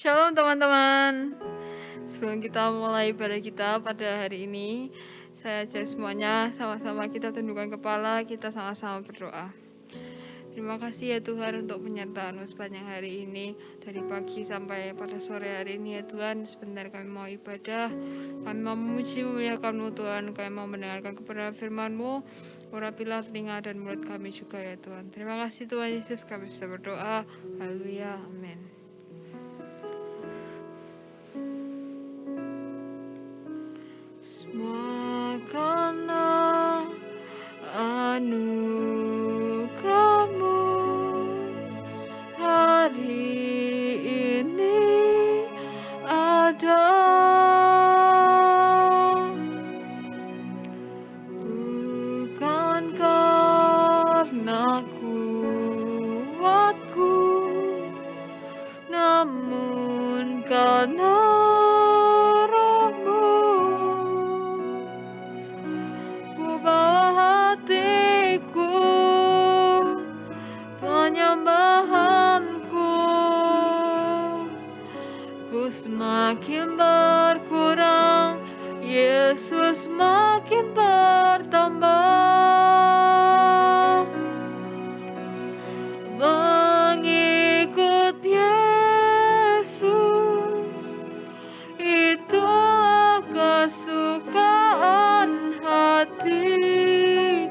Shalom teman-teman. Sebelum kita mulai ibadah kita pada hari ini, saya ajak semuanya sama-sama kita tundukkan kepala, kita sama-sama berdoa. Terima kasih ya Tuhan untuk penyertaan-Mu sepanjang hari ini, dari pagi sampai pada sore hari ini ya Tuhan. Sebentar kami mau ibadah, kami mau memuji memuliakan-Mu Tuhan, kami mau mendengarkan kebenaran firman-Mu. Urapilah telinga dan mulut kami juga ya Tuhan. Terima kasih Tuhan Yesus, kami bisa berdoa. Haleluya, amin. Semua karena anugerah-Mu hari ini ada, bukan karena kuatku, namun karena Roh-Mu. Ku bawa hatiku, penyembahanku, ku semakin berkurang, Yesus makin bertambah. Mengikut Yesus, itulah kesukaan hatiku.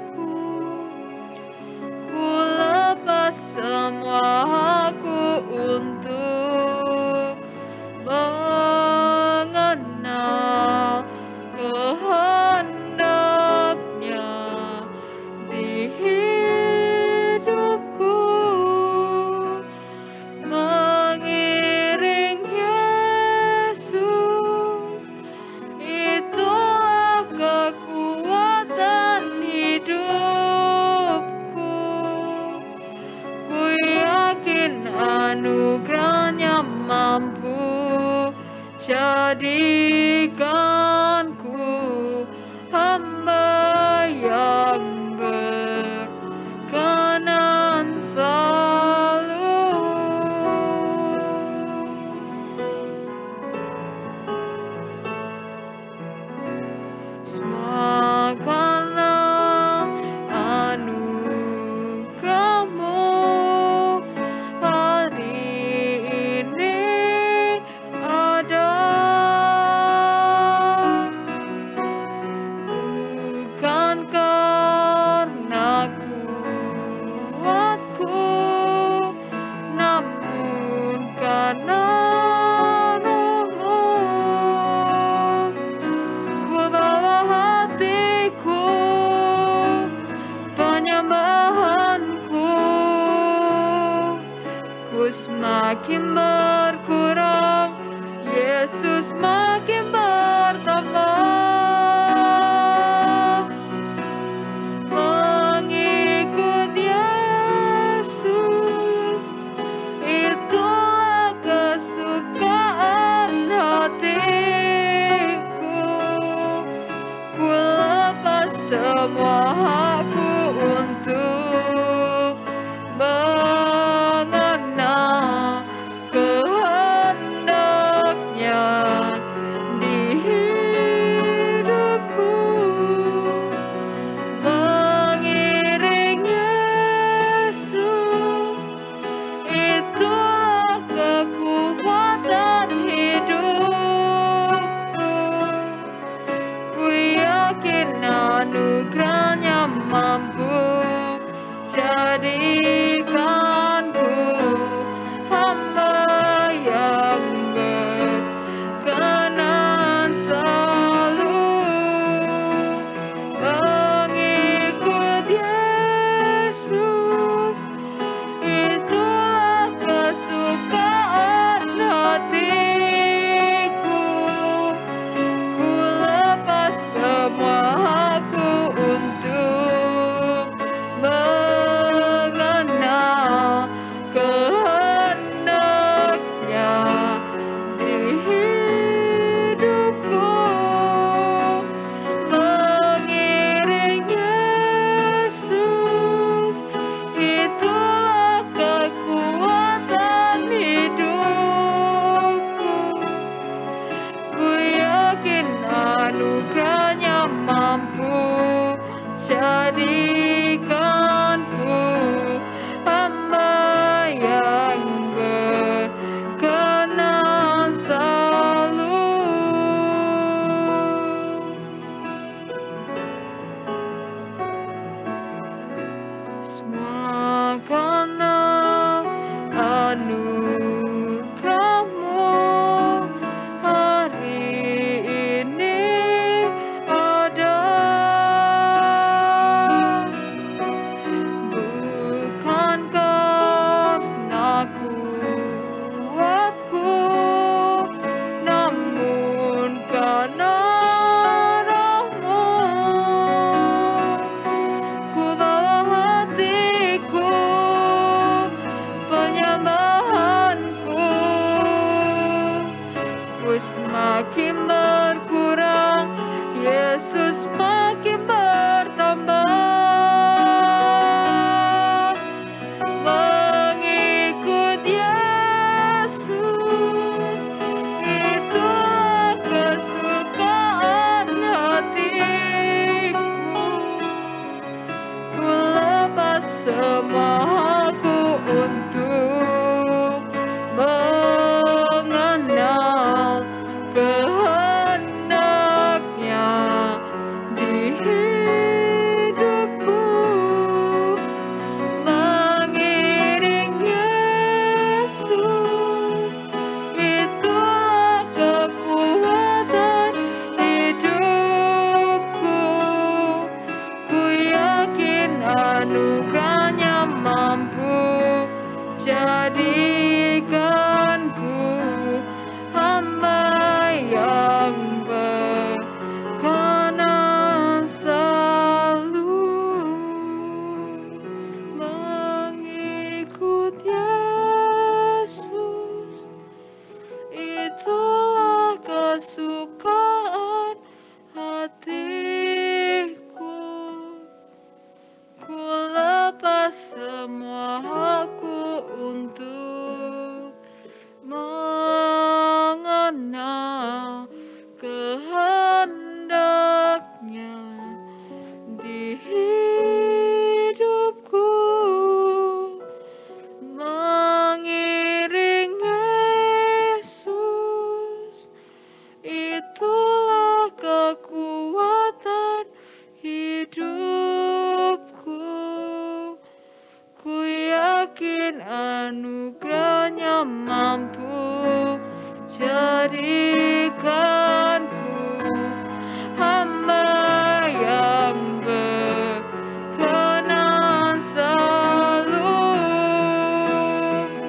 Ku lepas semua aku untuk mengenal kehendak-Nya di hidupku. Mengiring Yesus, itulah kekuatan hidupku. Ku yakin anugerah-Nya mampu jadikanku hamba yang berkenan selalu. Semua karena anugerah-Mu hari ini ada, bukan karena kuatku, namun karena Roh-Mu. Ku bawa hatiku, penyembahanku, ku semakin berkurang, Yesus makin bertambah. Mengikut Yesus, itulah kesukaan hatiku. Ku lepas semua hakku untuk mengenal kehendak-Nya di hidupku. Mengiring Yesus, itulah kekuatan hidupku. Ku yakin anugerah-Nya mampu jadikanku hamba yang berkenan selalu. Mengikut Yesus, itulah kesukaan hatiku. Ku lepas semua aku untuk mengenal jadikanku hamba yang berkenan selalu. Semua karena anugerah-Mu hari ini ada, bukan karena kuatku, namun karena Roh-Mu. Ku bawa hatiku, penyembahanku, ku semakin berkurang, Yesus makin bertambah. Mengikut Yesus, itulah kesukaan hatiku. Ku lepas semua aku untuk mengenal kehendak-Nya di hidupku. Mengiring Yesus, itulah kekuatan hidupku. Ku yakin anugerah-Nya mampu jadikanku hamba yang berkenan selalu. Mengikut Yesus, itulah kesukaan hatiku. Ku lepas semua aku untuk mengenal kehendak-Nya di hidupku. Mengiring Yesus, itulah kekuatan hidupku. Ku yakin anugerah-Nya mampu jadikanku hamba yang berkenan selalu.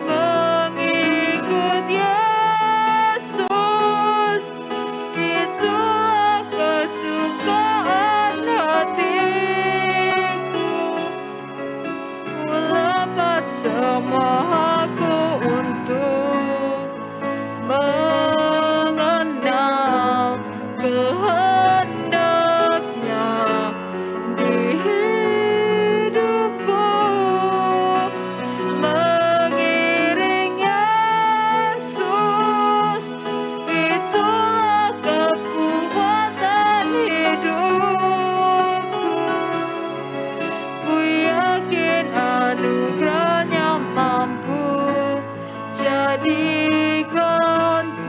Mengikut Yesus, itulah kesukaan hatiku. Ku lepas semua aku untuk mengenal kehendak-Nya di hidupku. Mengiring Yesus, itulah kekuatan hidupku. Ku yakin anugerah-Nya mampu jadikanku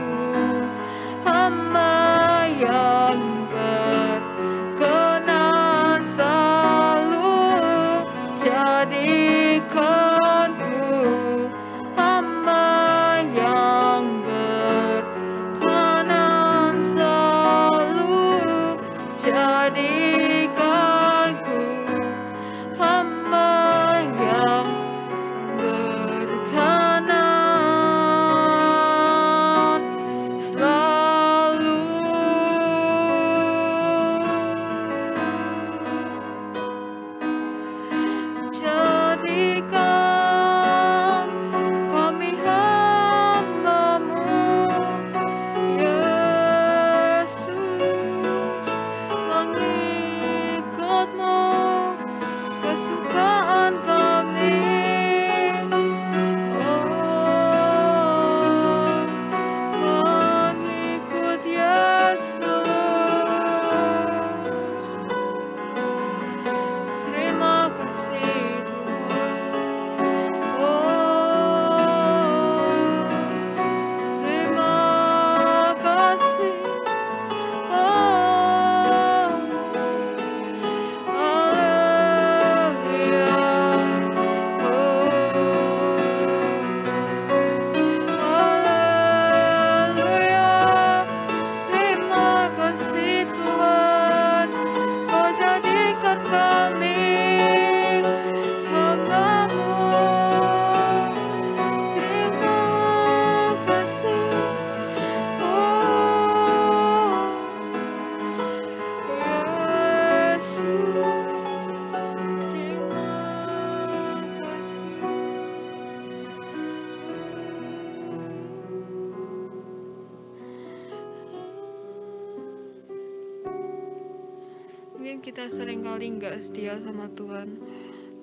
Mungkin kita seringkali nggak setia sama Tuhan,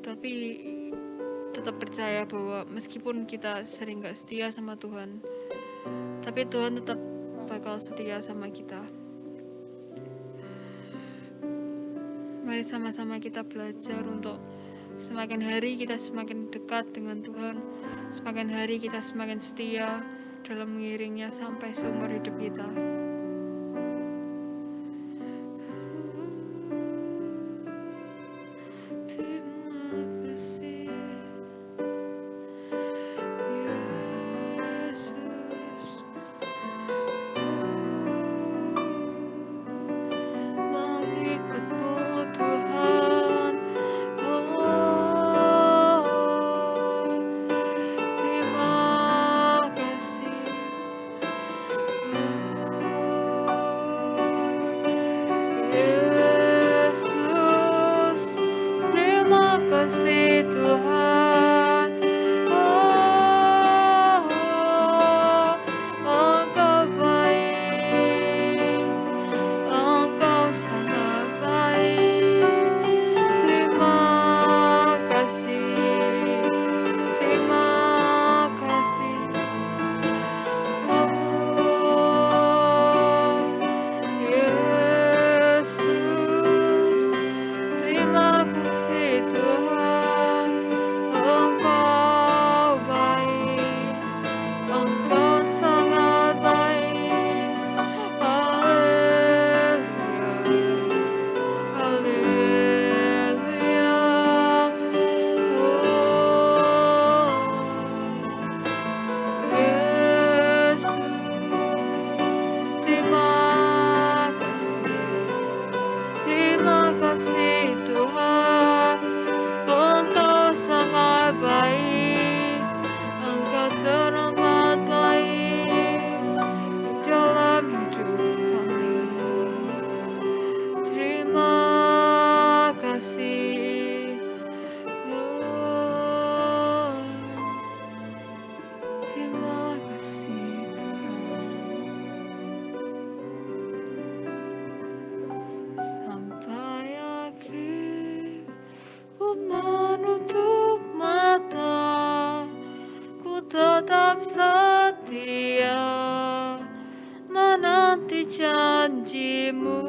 tapi tetap percaya bahwa meskipun kita sering nggak setia sama Tuhan, tapi Tuhan tetap bakal setia sama kita. Mari sama-sama kita belajar untuk semakin hari kita semakin dekat dengan Tuhan, semakin hari kita semakin setia dalam mengiringnya sampai seumur hidup kita. Tetap setia menanti janjimu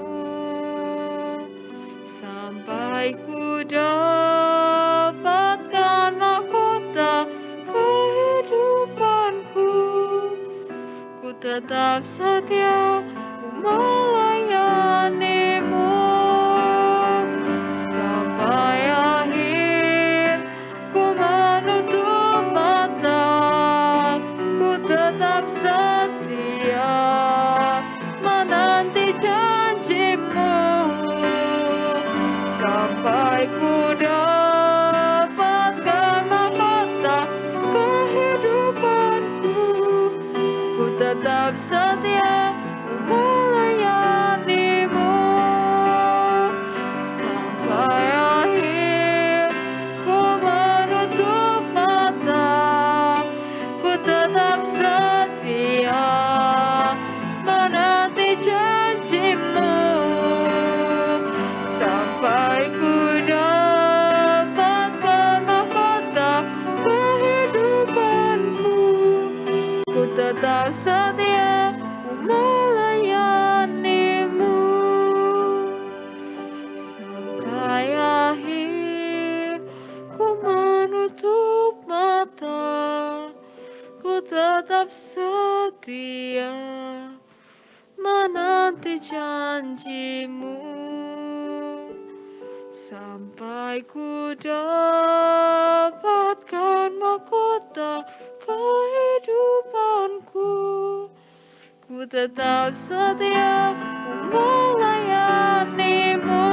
sampai ku dapatkan mahkota kehidupanku. Ku tetap setia melayanimu sampai akhir. Ku menutup mata, tetap setia menanti janjimu sampai ku dapatkan mahkota kehidupanku. Ku tetap setia melayanimu sampai akhir. Ku menutup mata, ku tetap setia menanti janjimu sampai ku dapatkan mahkota kehidupanku. Ku tetap setia melayanimu sampai akhir. Ku menutup mata, ku tetap setia menanti janjimu sampai ku dapatkan mahkota kehidupanku. Ku tetap setia melayanimu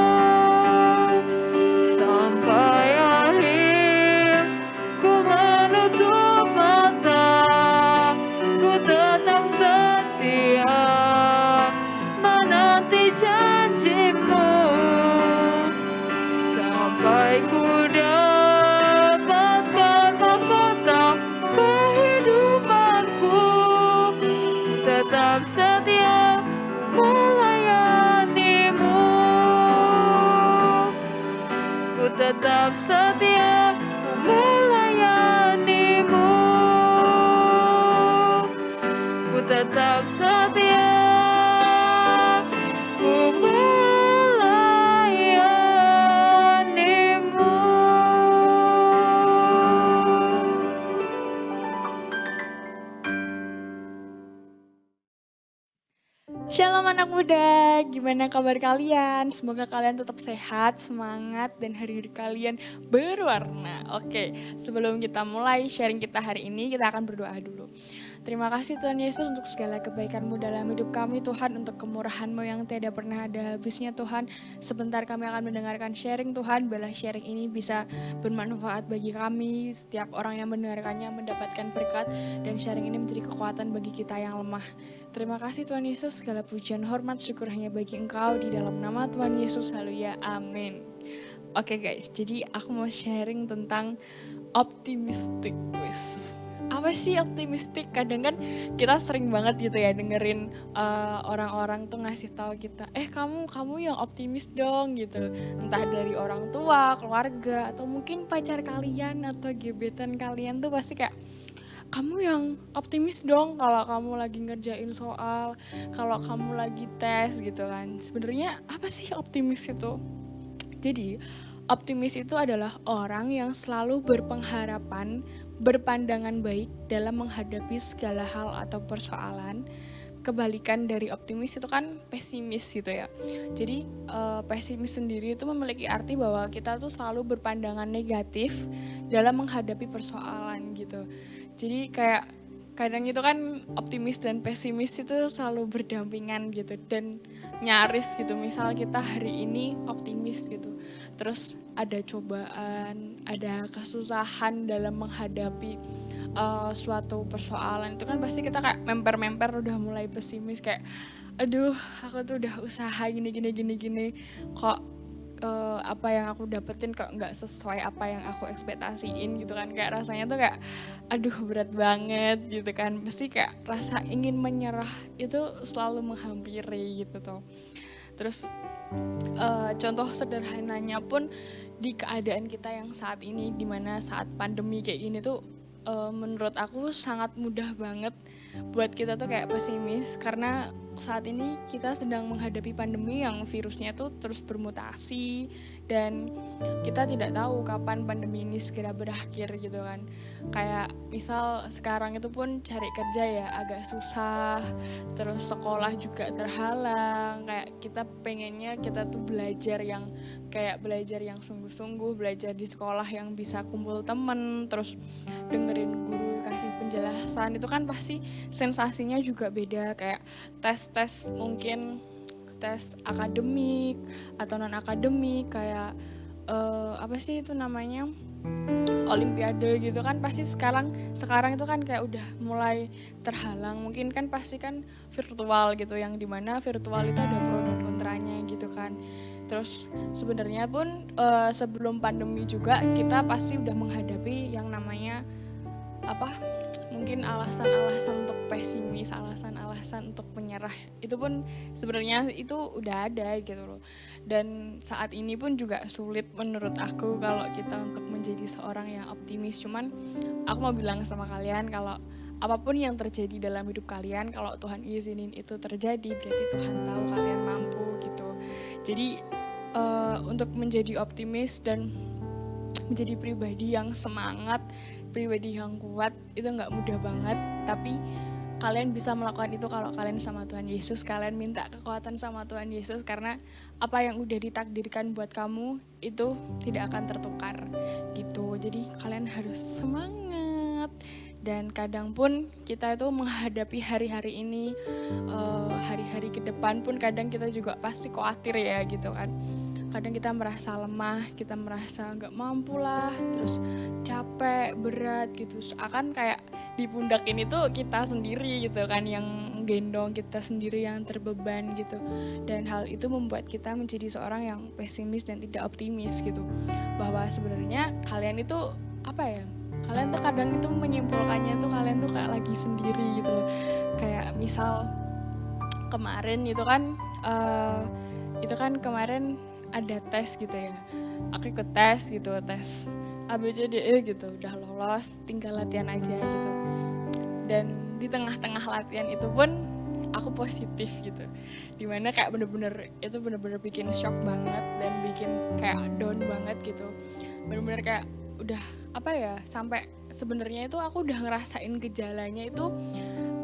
sampai akhir. Ku menutup mata, ku tetap setia menanti janjimu sampai ku dapatkan mahkota kehidupanku. Tetap setia melayanimu tetap setia melayanimu. Ku tetap setia melayanimu. Shalom anak muda, gimana kabar kalian? Semoga kalian tetap sehat, semangat, dan hari-hari kalian berwarna. Oke, sebelum kita mulai sharing kita hari ini, kita akan berdoa dulu. Terima kasih Tuhan Yesus untuk segala kebaikan-Mu dalam hidup kami Tuhan, untuk kemurahan-Mu yang tiada pernah ada habisnya Tuhan. Sebentar kami akan mendengarkan sharing Tuhan, biarlah sharing ini bisa bermanfaat bagi kami, setiap orang yang mendengarkannya mendapatkan berkat, dan sharing ini menjadi kekuatan bagi kita yang lemah. Terima kasih Tuhan Yesus, segala pujian, hormat, syukur hanya bagi Engkau, di dalam nama Tuhan Yesus, haleluya, amin. Oke guys, jadi aku mau sharing tentang optimistic. Apa sih optimistik? Kadang kan kita sering banget gitu ya dengerin orang-orang tuh ngasih tahu kita, kamu yang optimis dong gitu. Entah dari orang tua, keluarga, atau mungkin pacar kalian atau gebetan kalian tuh pasti kayak, kamu yang optimis dong kalau kamu lagi ngerjain soal, kalau kamu lagi tes gitu kan. Sebenarnya apa sih optimis itu? Jadi, optimis itu adalah orang yang selalu berpengharapan, berpandangan baik dalam menghadapi segala hal atau persoalan. Kebalikan dari optimis itu kan pesimis gitu ya. Jadi pesimis sendiri itu memiliki arti bahwa kita tuh selalu berpandangan negatif dalam menghadapi persoalan gitu. Jadi kayak kadang itu kan optimis dan pesimis itu selalu berdampingan gitu, dan nyaris gitu. Misal kita hari ini optimis gitu, terus ada cobaan, ada kesusahan dalam menghadapi suatu persoalan, itu kan pasti kita kayak memper udah mulai pesimis, kayak aduh aku tuh udah usaha gini kok apa yang aku dapetin kok nggak sesuai apa yang aku ekspektasiin gitu kan. Kayak rasanya tuh kayak aduh berat banget gitu kan, pasti kayak rasa ingin menyerah itu selalu menghampiri gitu tuh. Terus contoh sederhananya pun di keadaan kita yang saat ini, dimana saat pandemi kayak gini tuh menurut aku sangat mudah banget buat kita tuh kayak pesimis, karena saat ini kita sedang menghadapi pandemi yang virusnya tuh terus bermutasi, dan kita tidak tahu kapan pandemi ini segera berakhir gitu kan. Kayak misal sekarang itu pun cari kerja ya agak susah, terus sekolah juga terhalang. Kayak kita pengennya kita tuh belajar yang sungguh-sungguh, belajar di sekolah yang bisa kumpul temen, terus dengerin guru kasih penjelasan. Itu kan pasti sensasinya juga beda, kayak tes mungkin tes akademik atau non akademik, kayak apa sih itu namanya, olimpiade gitu kan, pasti sekarang itu kan kayak udah mulai terhalang. Mungkin kan pasti kan virtual gitu, yang dimana virtual itu ada pro dan kontranya gitu kan. Terus sebenarnya pun sebelum pandemi juga kita pasti udah menghadapi yang namanya mungkin alasan-alasan untuk pesimis, alasan-alasan untuk menyerah, itu pun sebenarnya itu udah ada gitu loh. Dan saat ini pun juga sulit menurut aku kalau kita untuk menjadi seorang yang optimis. Cuman aku mau bilang sama kalian kalau apapun yang terjadi dalam hidup kalian, kalau Tuhan izinin itu terjadi, berarti Tuhan tahu kalian mampu gitu. Jadi untuk menjadi optimis dan menjadi pribadi yang semangat, pribadi yang kuat, itu gak mudah banget. Tapi kalian bisa melakukan itu kalau kalian sama Tuhan Yesus, kalian minta kekuatan sama Tuhan Yesus, karena apa yang udah ditakdirkan buat kamu itu tidak akan tertukar gitu. Jadi kalian harus semangat. Dan kadang pun kita itu menghadapi hari-hari ini, hari-hari ke depan pun kadang kita juga pasti khawatir ya gitu kan. Kadang kita merasa lemah, kita merasa gak mampu lah, terus capek, berat gitu. Akan kayak di pundak ini tuh kita sendiri gitu kan yang gendong, kita sendiri yang terbeban gitu. Dan hal itu membuat kita menjadi seorang yang pesimis dan tidak optimis gitu. Bahwa sebenarnya kalian itu kalian tuh kadang itu menyimpulkannya tuh kalian tuh kayak lagi sendiri gitu loh. Kayak misal kemarin itu kan kemarin ada tes gitu ya. Aku ikut tes gitu, tes ABCDE gitu, udah lolos, tinggal latihan aja gitu. Dan di tengah-tengah latihan itu pun aku positif gitu, dimana kayak bener-bener bikin shock banget dan bikin kayak down banget gitu. Bener-bener kayak udah apa ya, sampai sebenarnya itu aku udah ngerasain gejalanya itu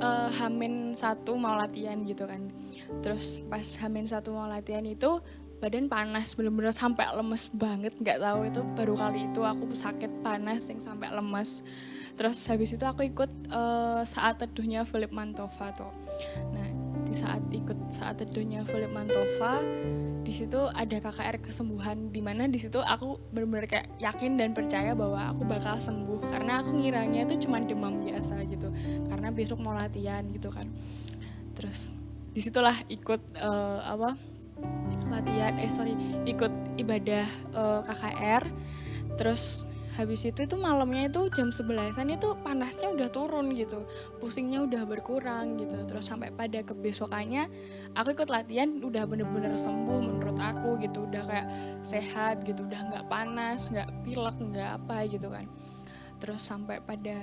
H-1 mau latihan gitu kan. Terus pas H-1 mau latihan itu badan panas, bener-bener sampai lemes banget, nggak tahu itu baru kali itu aku sakit panas yang sampai lemes. Terus habis itu aku ikut saat teduhnya Philip Mantova tuh. Nah, di saat ikut saat teduhnya Philip Mantova, di situ ada KKR kesembuhan, di mana di situ aku benar-benar kayak yakin dan percaya bahwa aku bakal sembuh, karena aku ngiranya itu cuma demam biasa gitu, karena besok mau latihan gitu kan. Terus disitulah ikut ikut ibadah KKR. Terus habis itu malamnya itu jam 11-an itu panasnya udah turun gitu, pusingnya udah berkurang gitu. Terus sampai pada kebesokannya aku ikut latihan udah bener-bener sembuh menurut aku gitu, udah kayak sehat gitu, udah nggak panas, nggak pilek, nggak apa gitu kan. Terus sampai pada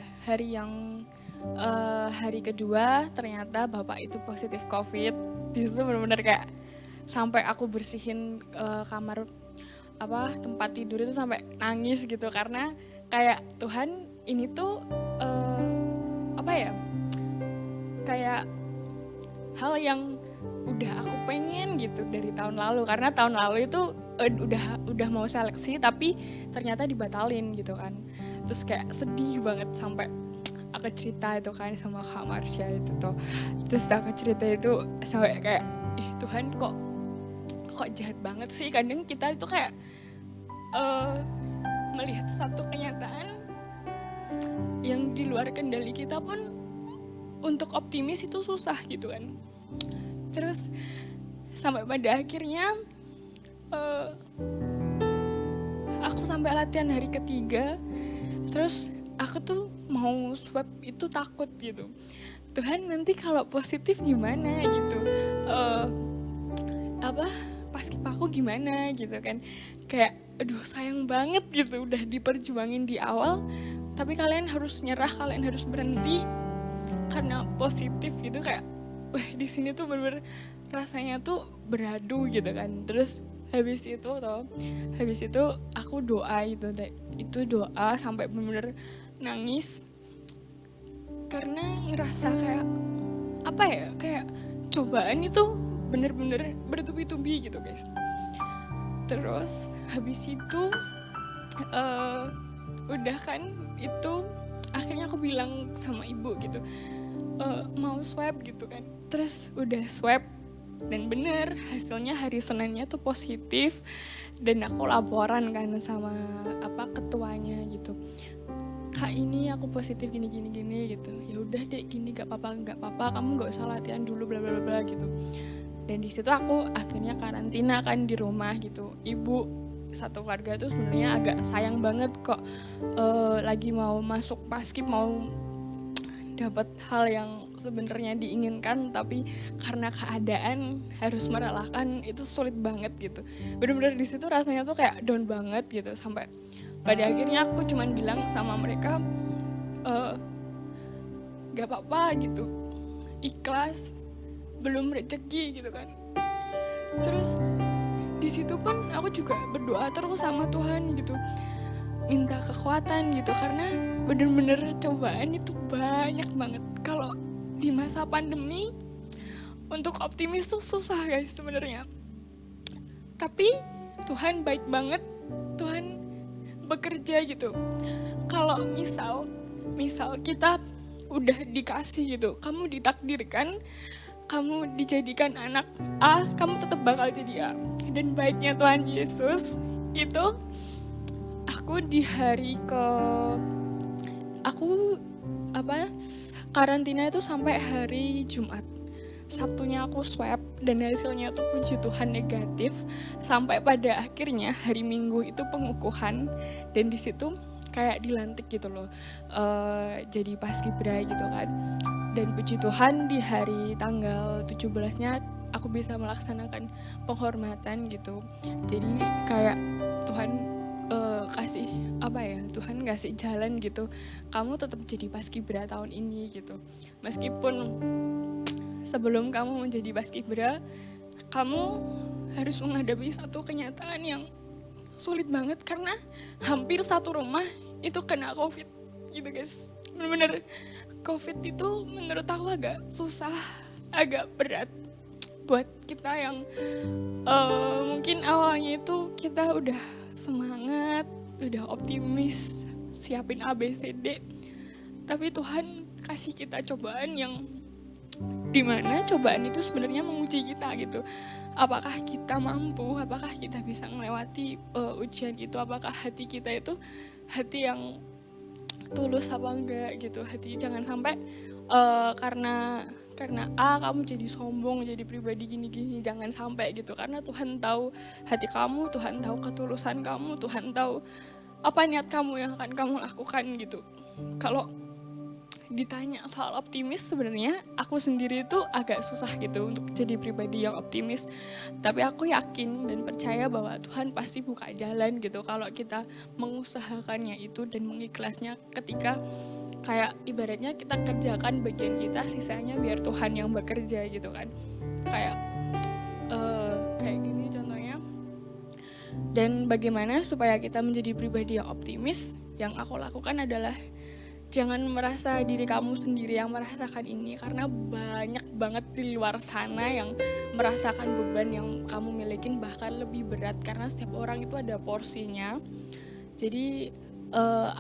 hari kedua ternyata bapak itu positif COVID. Di situ bener-bener kayak sampai aku bersihin kamar tempat tidur itu sampai nangis gitu, karena kayak Tuhan ini tuh kayak hal yang udah aku pengen gitu dari tahun lalu, karena tahun lalu itu udah mau seleksi tapi ternyata dibatalin gitu kan. Terus kayak sedih banget, sampai aku cerita itu kan sama Kak Marsha itu tuh. Terus aku cerita itu sampai kayak, ih Tuhan kok jahat banget sih. Kadang kita itu kayak melihat satu kenyataan yang di luar kendali kita pun untuk optimis itu susah gitu kan. Terus sampai pada akhirnya aku sampai latihan hari ketiga, terus aku tuh mau swab itu takut gitu, Tuhan nanti kalau positif gimana gitu, paskib aku gimana gitu kan. Kayak aduh sayang banget gitu, udah diperjuangin di awal tapi kalian harus nyerah, kalian harus berhenti karena positif gitu. Kayak di sini tuh bener-bener rasanya tuh beradu gitu kan. Terus habis itu aku doa itu doa sampai bener-bener nangis, karena ngerasa kayak kayak cobaan itu bener-bener bertubi-tubi gitu guys. Terus habis itu udah kan itu akhirnya aku bilang sama ibu gitu, mau swab gitu kan. Terus udah swab dan bener hasilnya hari Seninnya tuh positif, dan aku laporan kan sama ketuanya gitu, Kak ini aku positif gini gitu. Ya udah deh gini, gak apa-apa, kamu gak usah latihan dulu bla bla bla gitu. Dan di situ aku akhirnya karantina kan di rumah gitu. Ibu satu keluarga tuh sebenarnya agak sayang banget kok, lagi mau masuk paskib, mau dapat hal yang sebenarnya diinginkan, tapi karena keadaan harus merelakan, itu sulit banget gitu. Bener-bener di situ rasanya tuh kayak down banget gitu. Sampai pada akhirnya aku cuman bilang sama mereka, gak apa-apa gitu, ikhlas, belum rezeki gitu kan. Terus di situ pun aku juga berdoa terus sama Tuhan gitu, minta kekuatan gitu, karena bener-bener cobaan itu banyak banget. Kalau di masa pandemi untuk optimis tuh susah guys sebenarnya, tapi Tuhan baik banget, Tuhan bekerja gitu. Kalau misal kita udah dikasih gitu, kamu ditakdirkan, kamu dijadikan anak A, kamu tetap bakal jadi A. Dan baiknya Tuhan Yesus itu, aku di hari karantina itu sampai hari Jumat. Sabtunya aku swab dan hasilnya tuh puji Tuhan negatif. Sampai pada akhirnya hari Minggu itu pengukuhan, dan di situ kayak dilantik gitu loh, jadi paskibra gitu kan. Dan puji Tuhan di hari tanggal 17-nya aku bisa melaksanakan penghormatan gitu. Jadi kayak Tuhan kasih apa ya, Tuhan ngasih jalan gitu, kamu tetap jadi paskibra tahun ini gitu. Meskipun sebelum kamu menjadi paskibra, kamu harus menghadapi satu kenyataan yang sulit banget karena hampir satu rumah itu kena COVID gitu guys. Bener-bener COVID itu menurut aku agak susah, agak berat buat kita yang mungkin awalnya itu kita udah semangat, udah optimis, siapin ABCD, tapi Tuhan kasih kita cobaan yang dimana cobaan itu sebenarnya menguji kita gitu. Apakah kita mampu, apakah kita bisa melewati ujian itu, apakah hati kita itu hati yang tulus apa enggak gitu. Hati jangan sampai karena kamu jadi sombong, jadi pribadi gini-gini, jangan sampai gitu. Karena Tuhan tahu hati kamu, Tuhan tahu ketulusan kamu, Tuhan tahu apa niat kamu yang akan kamu lakukan gitu. Kalau ditanya soal optimis, sebenarnya aku sendiri itu agak susah gitu untuk jadi pribadi yang optimis. Tapi aku yakin dan percaya bahwa Tuhan pasti buka jalan gitu kalau kita mengusahakannya itu dan mengikhlasnya, ketika kayak ibaratnya kita kerjakan bagian kita, sisanya biar Tuhan yang bekerja gitu kan. Kayak kayak gini contohnya. Dan bagaimana supaya kita menjadi pribadi yang optimis? Yang aku lakukan adalah jangan merasa diri kamu sendiri yang merasakan ini, karena banyak banget di luar sana yang merasakan beban yang kamu milikin, bahkan lebih berat, karena setiap orang itu ada porsinya. Jadi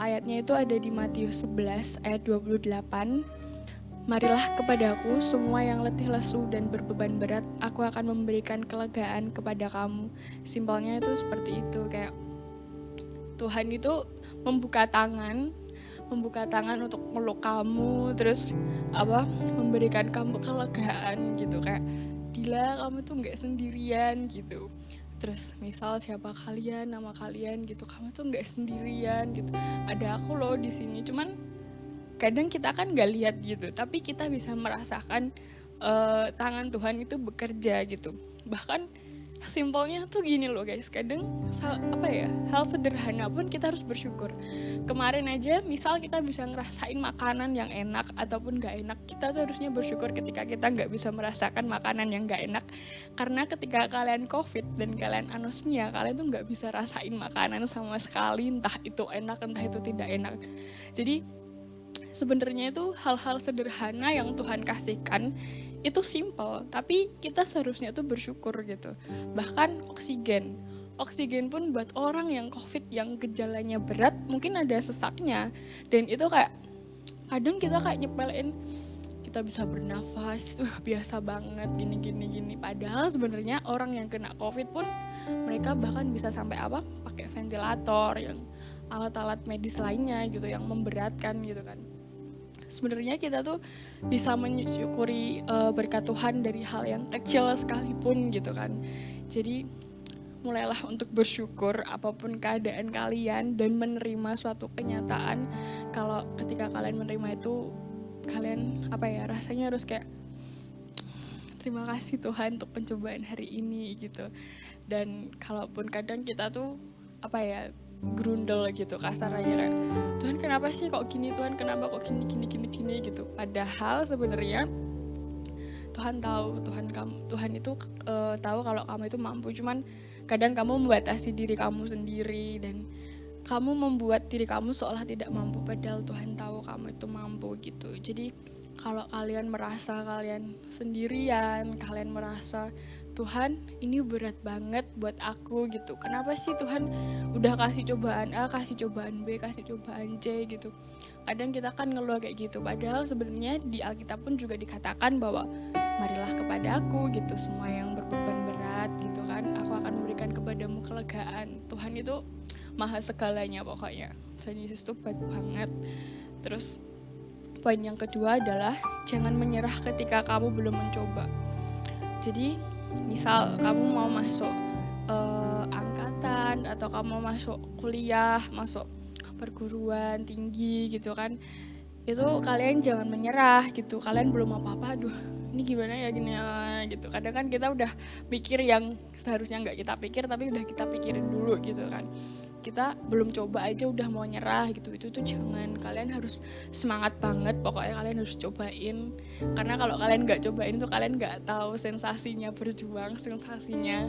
ayatnya itu ada di Matius 11 ayat 28. Marilah kepadaku semua yang letih lesu dan berbeban berat, aku akan memberikan kelegaan kepada kamu. Simpelnya itu seperti itu, kayak Tuhan itu membuka tangan untuk meluk kamu, terus memberikan kamu kelegaan gitu, kayak gila kamu tuh nggak sendirian gitu. Terus misal siapa kalian, nama kalian gitu, kamu tuh nggak sendirian gitu, ada aku loh di sini. Cuman kadang kita kan nggak lihat gitu, tapi kita bisa merasakan tangan Tuhan itu bekerja gitu. Bahkan simpelnya tuh gini loh guys, kadang hal sederhana pun kita harus bersyukur. Kemarin aja misal kita bisa ngerasain makanan yang enak ataupun gak enak, kita tuh harusnya bersyukur ketika kita gak bisa merasakan makanan yang gak enak. Karena ketika kalian COVID dan kalian anosmia, kalian tuh gak bisa rasain makanan sama sekali, entah itu enak entah itu tidak enak. Jadi sebenarnya itu hal-hal sederhana yang Tuhan kasihkan itu simple, tapi kita seharusnya tuh bersyukur gitu. Bahkan oksigen pun buat orang yang COVID yang gejalanya berat, mungkin ada sesaknya, dan itu kayak kadang kita kayak nyepelin, kita bisa bernafas, biasa banget gini. Padahal sebenarnya orang yang kena COVID pun mereka bahkan bisa sampai pakai ventilator, yang alat-alat medis lainnya gitu yang memberatkan gitu kan. Sebenarnya kita tuh bisa mensyukuri berkat Tuhan dari hal yang kecil sekalipun gitu kan. Jadi mulailah untuk bersyukur apapun keadaan kalian dan menerima suatu kenyataan. Kalau ketika kalian menerima itu, kalian rasanya harus kayak terima kasih Tuhan untuk pencobaan hari ini gitu. Dan kalaupun kadang kita tuh grundel gitu kasarnya, kayak Tuhan kenapa sih kok gini, Tuhan kenapa kok gini gitu. Padahal sebenarnya Tuhan tahu, Tuhan itu tahu kalau kamu itu mampu. Cuman kadang kamu membatasi diri kamu sendiri dan kamu membuat diri kamu seolah tidak mampu, padahal Tuhan tahu kamu itu mampu gitu. Jadi kalau kalian merasa kalian sendirian, kalian merasa Tuhan ini berat banget buat aku gitu, kenapa sih Tuhan udah kasih cobaan A, kasih cobaan B, kasih cobaan C gitu. Kadang kita kan ngeluh kayak gitu, padahal sebenarnya di Alkitab pun juga dikatakan bahwa marilah kepada aku gitu semua yang berbeban berat gitu kan, aku akan memberikan kepadamu kelegaan. Tuhan itu maha segalanya pokoknya, Tuhan Yesus tuh baik banget. Terus poin yang kedua adalah jangan menyerah ketika kamu belum mencoba. Jadi misal kamu mau masuk angkatan atau kamu mau masuk kuliah, masuk perguruan tinggi gitu kan, itu kalian jangan menyerah gitu. Kalian belum apa-apa, aduh ini gimana ya gini ya gitu. Kadang kan kita udah pikir yang seharusnya nggak kita pikir tapi udah kita pikirin dulu gitu kan. Kita belum coba aja udah mau nyerah gitu, itu tuh jangan. Kalian harus semangat banget, pokoknya kalian harus cobain, karena kalau kalian nggak cobain tuh kalian nggak tahu sensasinya berjuang, sensasinya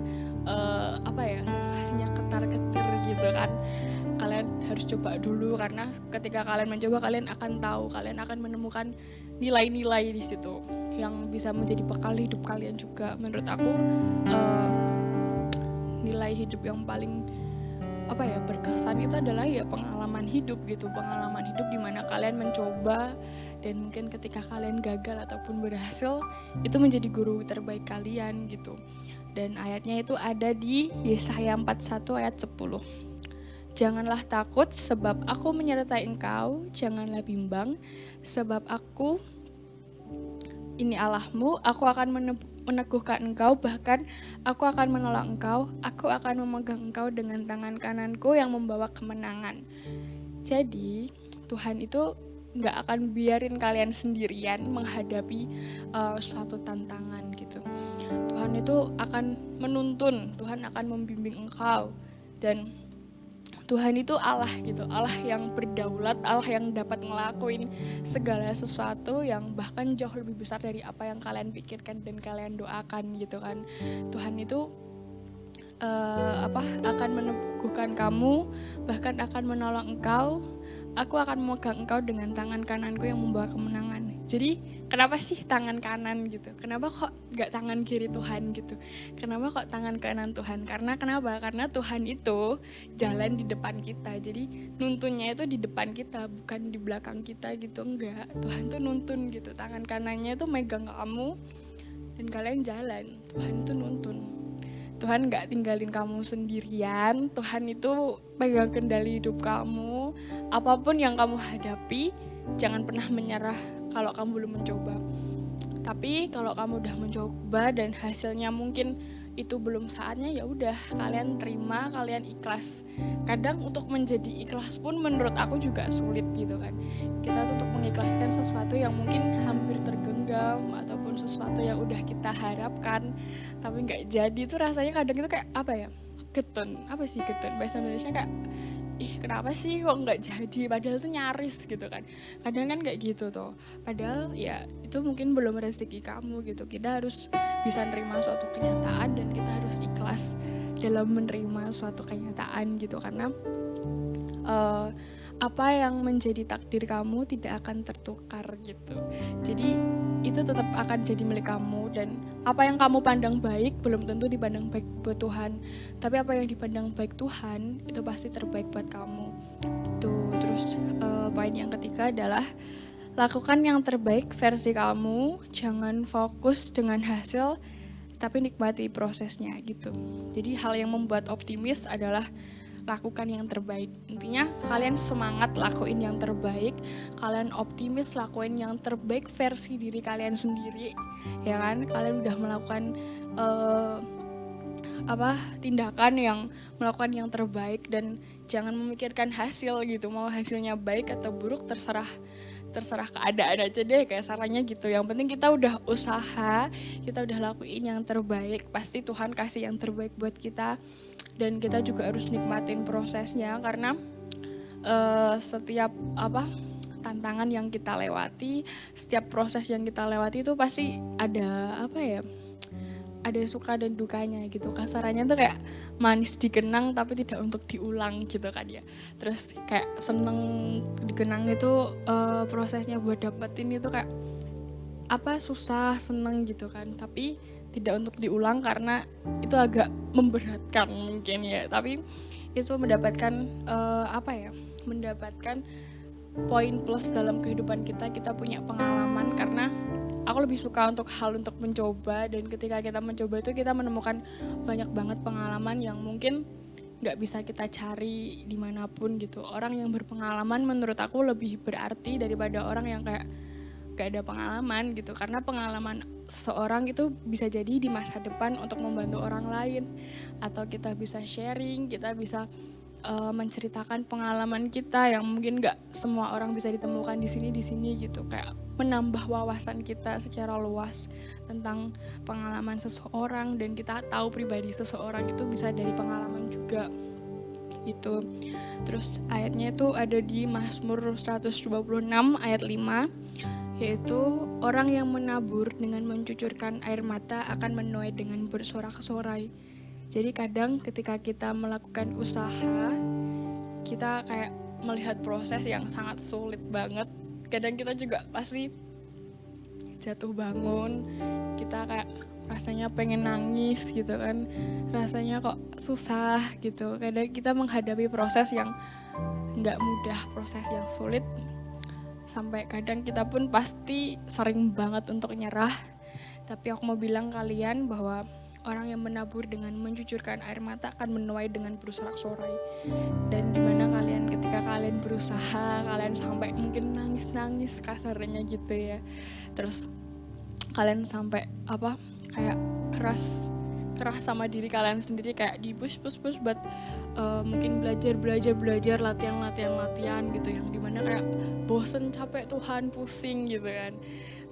sensasinya ketar-ketir gitu kan. Kalian harus coba dulu, karena ketika kalian mencoba kalian akan tahu, kalian akan menemukan nilai-nilai di situ yang bisa menjadi bekal hidup kalian juga. Menurut aku nilai hidup yang paling berkesan itu adalah ya pengalaman hidup gitu, pengalaman hidup dimana kalian mencoba dan mungkin ketika kalian gagal ataupun berhasil itu menjadi guru terbaik kalian gitu. Dan ayatnya itu ada di Yesaya 41 ayat 10. Janganlah takut sebab aku menyertai engkau, janganlah bimbang sebab aku ini Allahmu, aku akan meneguhkan engkau, bahkan aku akan menolong engkau, aku akan memegang engkau dengan tangan kananku yang membawa kemenangan. Jadi Tuhan itu gak akan biarin kalian sendirian menghadapi suatu tantangan gitu. Tuhan itu akan menuntun, Tuhan akan membimbing engkau. Dan Tuhan itu Allah gitu, Allah yang berdaulat, Allah yang dapat ngelakuin segala sesuatu yang bahkan jauh lebih besar dari apa yang kalian pikirkan dan kalian doakan gitu kan. Tuhan itu akan meneguhkan kamu, bahkan akan menolong engkau. Aku akan memegang engkau dengan tangan kananku yang membawa kemenangan. Jadi kenapa sih tangan kanan gitu? Kenapa kok gak tangan kiri Tuhan gitu? Kenapa kok tangan kanan Tuhan? Karena kenapa? Karena Tuhan itu jalan di depan kita. Jadi nuntunnya itu di depan kita, bukan di belakang kita gitu. Enggak, Tuhan tuh nuntun gitu. Tangan kanannya itu megang kamu dan kalian jalan. Tuhan itu nuntun. Tuhan gak tinggalin kamu sendirian. Tuhan itu pegang kendali hidup kamu. Apapun yang kamu hadapi, jangan pernah menyerah kalau kamu belum mencoba. Tapi kalau kamu udah mencoba dan hasilnya mungkin itu belum saatnya, ya udah kalian terima, kalian ikhlas. Kadang untuk menjadi ikhlas pun menurut aku juga sulit gitu kan. Kita tuh untuk mengikhlaskan sesuatu yang mungkin hampir tergenggam ataupun sesuatu yang udah kita harapkan tapi nggak jadi, tuh rasanya kadang itu kayak getun. Apa sih getun? Bahasa Indonesia kayak kenapa sih kok nggak jadi, padahal tuh nyaris gitu kan. Kadang kan kayak gitu tuh, padahal ya itu mungkin belum rezeki kamu gitu. Kita harus bisa menerima suatu kenyataan dan kita harus ikhlas dalam menerima suatu kenyataan gitu, karena apa yang menjadi takdir kamu tidak akan tertukar gitu. Jadi itu tetap akan jadi milik kamu, dan apa yang kamu pandang baik belum tentu dipandang baik buat Tuhan. Tapi apa yang dipandang baik Tuhan itu pasti terbaik buat kamu. Gitu. Terus poin yang ketiga adalah lakukan yang terbaik versi kamu, jangan fokus dengan hasil tapi nikmati prosesnya gitu. Jadi hal yang membuat optimis adalah lakukan yang terbaik. Intinya kalian semangat lakuin yang terbaik, kalian optimis lakuin yang terbaik versi diri kalian sendiri, ya kan? Kalian udah melakukan tindakan yang melakukan yang terbaik, dan jangan memikirkan hasil gitu. Mau hasilnya baik atau buruk terserah keadaan aja deh, kayak sarannya gitu. Yang penting kita udah usaha, kita udah lakuin yang terbaik, pasti Tuhan kasih yang terbaik buat kita. Dan kita juga harus nikmatin prosesnya, karena setiap tantangan yang kita lewati, setiap proses yang kita lewati itu pasti ada ada suka dan dukanya gitu. Kasarannya tuh kayak manis dikenang tapi tidak untuk diulang gitu kan ya. Terus kayak seneng dikenang itu prosesnya buat dapetin itu kayak susah, seneng gitu kan, tapi tidak untuk diulang karena itu agak memberatkan mungkin ya. Tapi itu mendapatkan mendapatkan poin plus dalam kehidupan kita punya pengalaman. Karena aku lebih suka untuk mencoba, dan ketika kita mencoba itu kita menemukan banyak banget pengalaman yang mungkin gak bisa kita cari dimanapun gitu. Orang yang berpengalaman menurut aku lebih berarti daripada orang yang kayak gak ada pengalaman gitu. Karena pengalaman seseorang itu bisa jadi di masa depan untuk membantu orang lain, atau kita bisa sharing, kita bisa menceritakan pengalaman kita yang mungkin gak semua orang bisa ditemukan di sini gitu, kayak menambah wawasan kita secara luas tentang pengalaman seseorang, dan kita tahu pribadi seseorang itu bisa dari pengalaman juga gitu. Terus ayatnya itu ada di Mazmur 126 ayat 5, yaitu orang yang menabur dengan mencucurkan air mata akan menuai dengan bersorak-sorai. Jadi kadang ketika kita melakukan usaha, kita kayak melihat proses yang sangat sulit banget. Kadang kita juga pasti jatuh bangun, kita kayak rasanya pengen nangis gitu kan, rasanya kok susah gitu. Kadang kita menghadapi proses yang gak mudah, proses yang sulit, sampai kadang kita pun pasti sering banget untuk nyerah. Tapi aku mau bilang kalian bahwa orang yang menabur dengan mencucurkan air mata akan menuai dengan bersorak-sorai. Dan dimana kalian ketika kalian berusaha, kalian sampai mungkin nangis-nangis kasarnya gitu ya, terus kalian sampai kayak keras sama diri kalian sendiri, kayak di push buat mungkin belajar latihan gitu, yang dimana kayak bosen, capek, Tuhan, pusing gitu kan.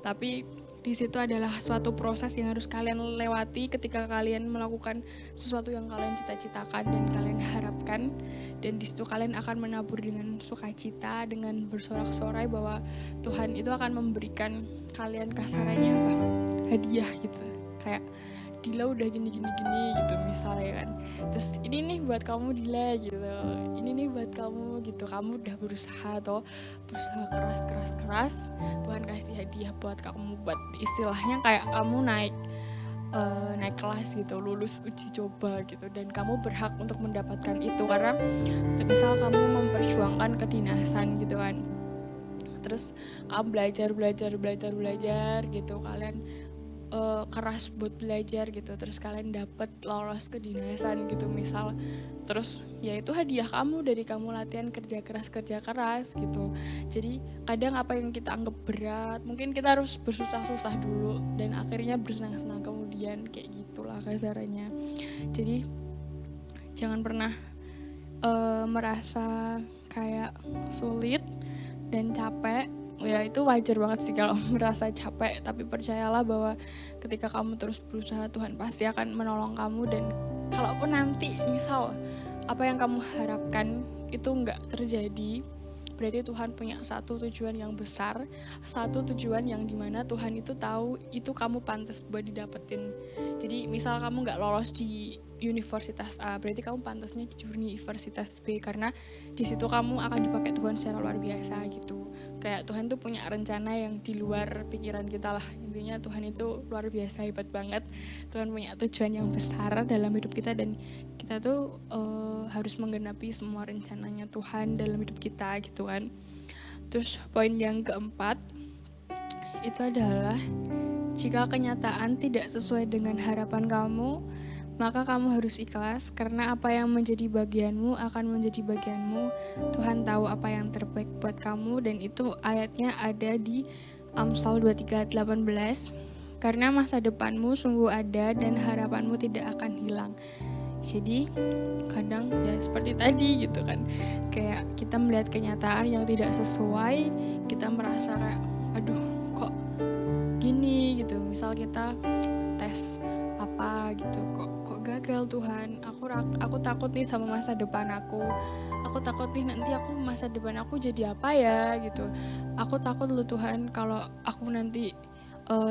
Tapi di situ adalah suatu proses yang harus kalian lewati ketika kalian melakukan sesuatu yang kalian cita-citakan dan kalian harapkan. Dan di situ kalian akan menabur dengan sukacita, dengan bersorak-sorai bahwa Tuhan itu akan memberikan kalian kasarannya hadiah gitu. Kayak Dila udah gini gitu misalnya kan. Terus ini nih buat kamu Dila gitu. Ini nih buat kamu gitu. Kamu udah berusaha keras. Tuhan kasih hadiah buat kamu, buat istilahnya kayak kamu naik kelas gitu, lulus uji coba gitu, dan kamu berhak untuk mendapatkan itu karena misal kamu memperjuangkan kedinasan gitu kan. Terus kamu belajar gitu, kalian keras buat belajar gitu, terus kalian dapat lolos kedinasan gitu misal, terus ya itu hadiah kamu dari kamu latihan kerja keras gitu. Jadi kadang apa yang kita anggap berat, mungkin kita harus bersusah-susah dulu dan akhirnya bersenang-senang kemudian, kayak gitulah kasarannya. Jadi jangan pernah merasa kayak sulit dan capek. Ya itu wajar banget sih kalau merasa capek, tapi percayalah bahwa ketika kamu terus berusaha, Tuhan pasti akan menolong kamu. Dan kalaupun nanti misal apa yang kamu harapkan itu nggak terjadi, berarti Tuhan punya satu tujuan yang besar, satu tujuan yang dimana Tuhan itu tahu itu kamu pantas buat didapetin. Jadi misal kamu nggak lolos di universitas A, berarti kamu pantasnya di universitas B, karena di situ kamu akan dipakai Tuhan secara luar biasa gitu. Kayak Tuhan tuh punya rencana yang di luar pikiran kita lah. Intinya Tuhan itu luar biasa, hebat banget. Tuhan punya tujuan yang besar dalam hidup kita, dan kita tuh harus menggenapi semua rencananya Tuhan dalam hidup kita gitu kan. Terus poin yang keempat itu adalah jika kenyataan tidak sesuai dengan harapan kamu, maka kamu harus ikhlas, karena apa yang menjadi bagianmu akan menjadi bagianmu. Tuhan tahu apa yang terbaik buat kamu, dan itu ayatnya ada di Amsal 23:18. Karena masa depanmu sungguh ada dan harapanmu tidak akan hilang. Jadi kadang ya seperti tadi gitu kan, kayak kita melihat kenyataan yang tidak sesuai, kita merasa kayak aduh kok gini gitu. Misal kita tes apa gitu, kok gagal Tuhan, aku takut nih sama masa depan aku takut nih nanti aku masa depan aku jadi apa ya gitu. Aku takut loh Tuhan kalau aku nanti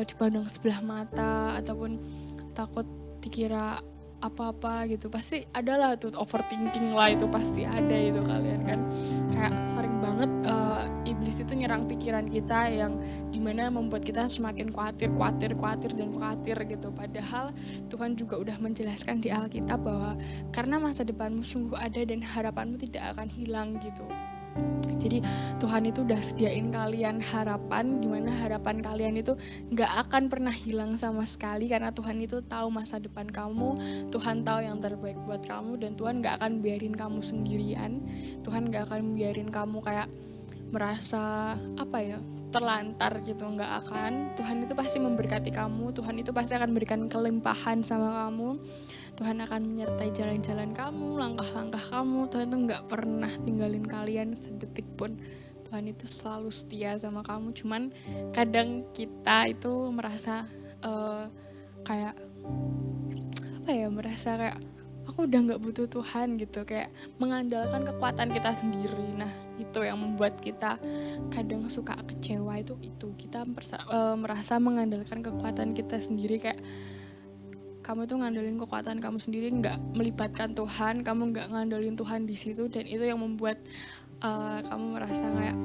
dipandang sebelah mata, ataupun takut dikira apa-apa gitu. Pasti adalah tuh overthinking lah, itu pasti ada itu kalian kan. Kayak sering banget iblis itu nyerang pikiran kita, yang dimana membuat kita semakin khawatir gitu. Padahal Tuhan juga udah menjelaskan di Alkitab bahwa karena masa depanmu sungguh ada dan harapanmu tidak akan hilang gitu. Jadi Tuhan itu udah sediain kalian harapan, dimana harapan kalian itu gak akan pernah hilang sama sekali, karena Tuhan itu tahu masa depan kamu, Tuhan tahu yang terbaik buat kamu, dan Tuhan gak akan biarin kamu sendirian. Tuhan gak akan biarin kamu kayak merasa terlantar gitu, nggak akan. Tuhan itu pasti memberkati kamu, Tuhan itu pasti akan memberikan kelimpahan sama kamu, Tuhan akan menyertai jalan-jalan kamu, langkah-langkah kamu. Tuhan itu nggak pernah tinggalin kalian sedetik pun. Tuhan itu selalu setia sama kamu. Cuman kadang kita itu merasa kayak merasa kayak aku udah nggak butuh Tuhan gitu, kayak mengandalkan kekuatan kita sendiri. Nah itu yang membuat kita kadang suka kecewa, itu kita merasa mengandalkan kekuatan kita sendiri, kayak kamu tuh ngandelin kekuatan kamu sendiri, nggak melibatkan Tuhan, kamu nggak ngandelin Tuhan di situ, dan itu yang membuat kamu merasa kayak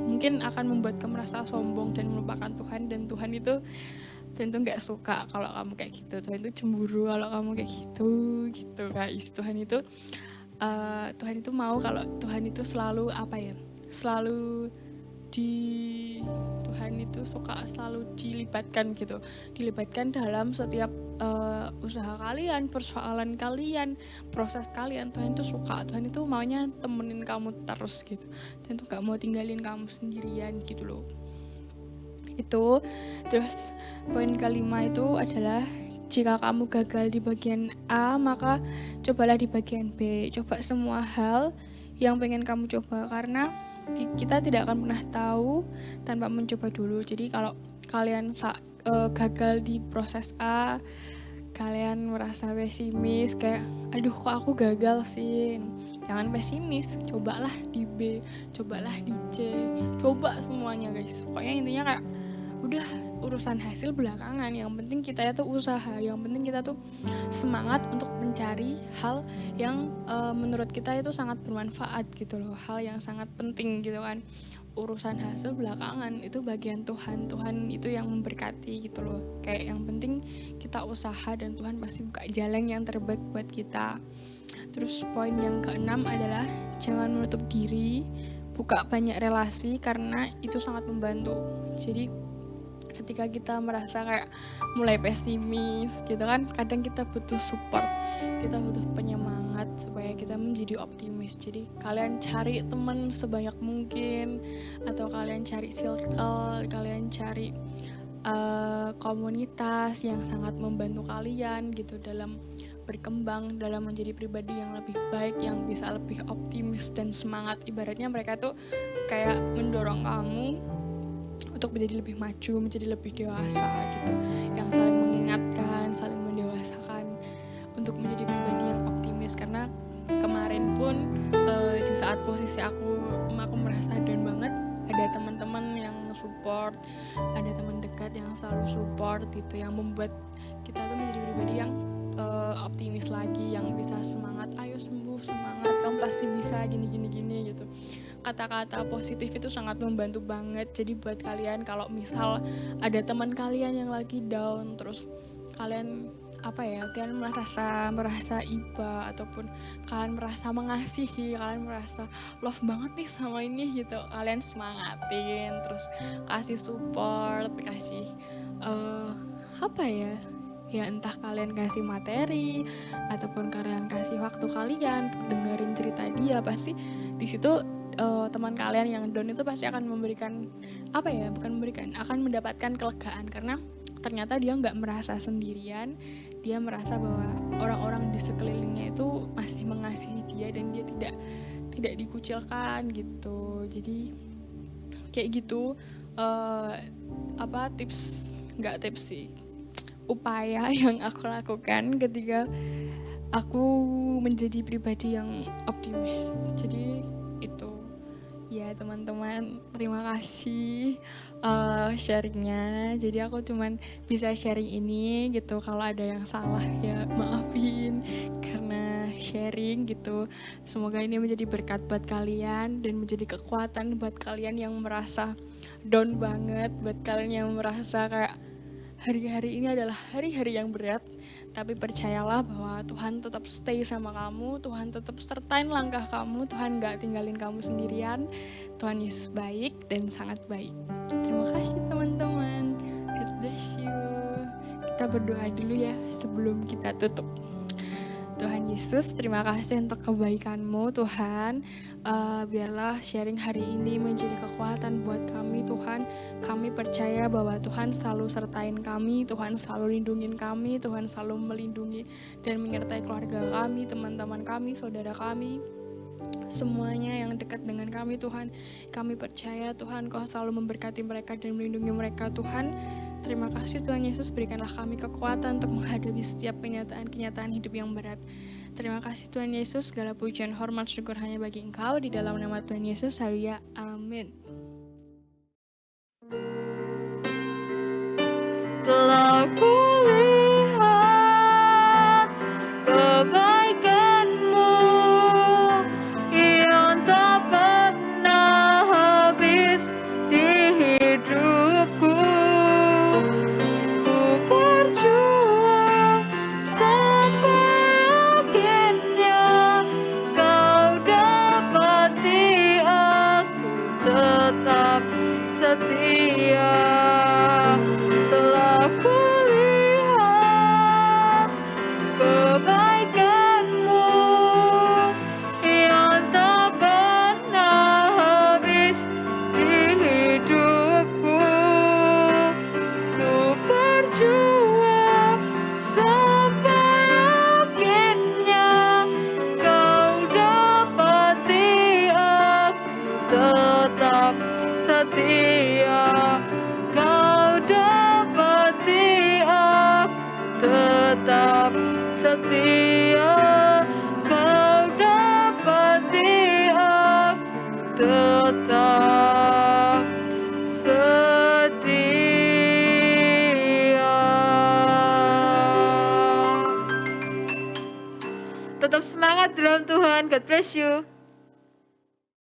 mungkin akan membuat kamu merasa sombong dan melupakan Tuhan. Dan Tuhan itu nggak suka kalau kamu kayak gitu. Tuhan itu cemburu kalau kamu kayak gitu guys. Tuhan itu mau kalau Tuhan itu selalu Tuhan itu suka selalu dilibatkan dalam setiap usaha kalian, persoalan kalian, proses kalian. Tuhan itu suka, Tuhan itu maunya temenin kamu terus gitu, dan tuh gak mau tinggalin kamu sendirian gitu loh. Itu terus poin kelima itu adalah, jika kamu gagal di bagian A, maka cobalah di bagian B. Coba semua hal yang pengen kamu coba, karena kita tidak akan pernah tahu tanpa mencoba dulu. Jadi kalau kalian gagal di proses A, kalian merasa pesimis, kayak aduh kok aku gagal sih, jangan pesimis, cobalah di B, cobalah di C, coba semuanya guys. Pokoknya intinya kayak udah, urusan hasil belakangan, yang penting kita itu usaha, yang penting kita tuh semangat untuk mencari hal yang menurut kita itu sangat bermanfaat gitu loh, hal yang sangat penting gitu kan. Urusan hasil belakangan itu bagian Tuhan itu yang memberkati gitu loh. Kayak yang penting kita usaha dan Tuhan pasti buka jalan yang terbaik buat kita. Terus poin yang keenam adalah jangan menutup diri, buka banyak relasi, karena itu sangat membantu. Jadi ketika kita merasa kayak mulai pesimis gitu kan, kadang kita butuh support, kita butuh penyemangat supaya kita menjadi optimis. Jadi kalian cari teman sebanyak mungkin, atau kalian cari circle, kalian cari komunitas yang sangat membantu kalian gitu dalam berkembang, dalam menjadi pribadi yang lebih baik, yang bisa lebih optimis dan semangat. Ibaratnya mereka tuh kayak mendorong kamu untuk menjadi lebih maju, menjadi lebih dewasa gitu, yang saling mengingatkan, saling mendewasakan untuk menjadi pribadi yang optimis. Karena kemarin pun di saat posisi aku merasa down banget, ada teman-teman yang support, ada teman dekat yang selalu support gitu, yang membuat kita tuh menjadi pribadi yang optimis lagi, yang bisa semangat, ayo sembuh, semangat, kamu pasti bisa, gini gitu. Kata-kata positif itu sangat membantu banget. Jadi buat kalian, kalau misal ada teman kalian yang lagi down, terus kalian kalian merasa iba, ataupun kalian merasa mengasihi, kalian merasa love banget nih sama ini gitu, kalian semangatin, terus kasih support, kasih ya entah kalian kasih materi ataupun kalian kasih waktu kalian untuk dengerin cerita dia. Pasti di situ teman kalian yang down itu pasti akan akan mendapatkan kelegaan, karena ternyata dia nggak merasa sendirian, dia merasa bahwa orang-orang di sekelilingnya itu masih mengasihi dia dan dia tidak dikucilkan gitu. Jadi kayak gitu, tips sih, upaya yang aku lakukan ketika aku menjadi pribadi yang optimis. Jadi itu ya teman-teman, terima kasih sharingnya. Jadi aku cuman bisa sharing ini gitu, kalau ada yang salah ya maafin, karena sharing gitu. Semoga ini menjadi berkat buat kalian dan menjadi kekuatan buat kalian yang merasa down banget, buat kalian yang merasa kayak hari-hari ini adalah hari-hari yang berat, tapi percayalah bahwa Tuhan tetap stay sama kamu, Tuhan tetap sertain langkah kamu, Tuhan gak tinggalin kamu sendirian. Tuhan Yesus baik dan sangat baik. Terima kasih teman-teman, God bless you. Kita berdoa dulu ya sebelum kita tutup. Tuhan Yesus, terima kasih untuk kebaikan-Mu Tuhan. Biarlah sharing hari ini menjadi kekuatan buat kami Tuhan. Kami percaya bahwa Tuhan selalu sertain kami, Tuhan selalu lindungin kami, Tuhan selalu melindungi dan menyertai keluarga kami, teman-teman kami, saudara kami. Semuanya yang dekat dengan kami Tuhan, kami percaya Tuhan Kau selalu memberkati mereka dan melindungi mereka Tuhan. Terima kasih Tuhan Yesus, berikanlah kami kekuatan untuk menghadapi setiap kenyataan-kenyataan hidup yang berat. Terima kasih Tuhan Yesus, segala pujian, hormat, syukur hanya bagi Engkau, di dalam nama Tuhan Yesus, haleluya, amin. Telah kulihat kebaikan-Mu yang tak pernah habis di hidupku. Ku berjuang sampai akhirnya Kau dapati aku tetap setia. Telah kulihat kebaikan-Mu yang tak pernah habis di hidupku. Ku berjuang sampai akhirnya Kau dapati aku tetap setia. Kau dapati aku tetap setia. Kau dapati aku tetap setia. Tetap semangat dalam Tuhan. God bless you.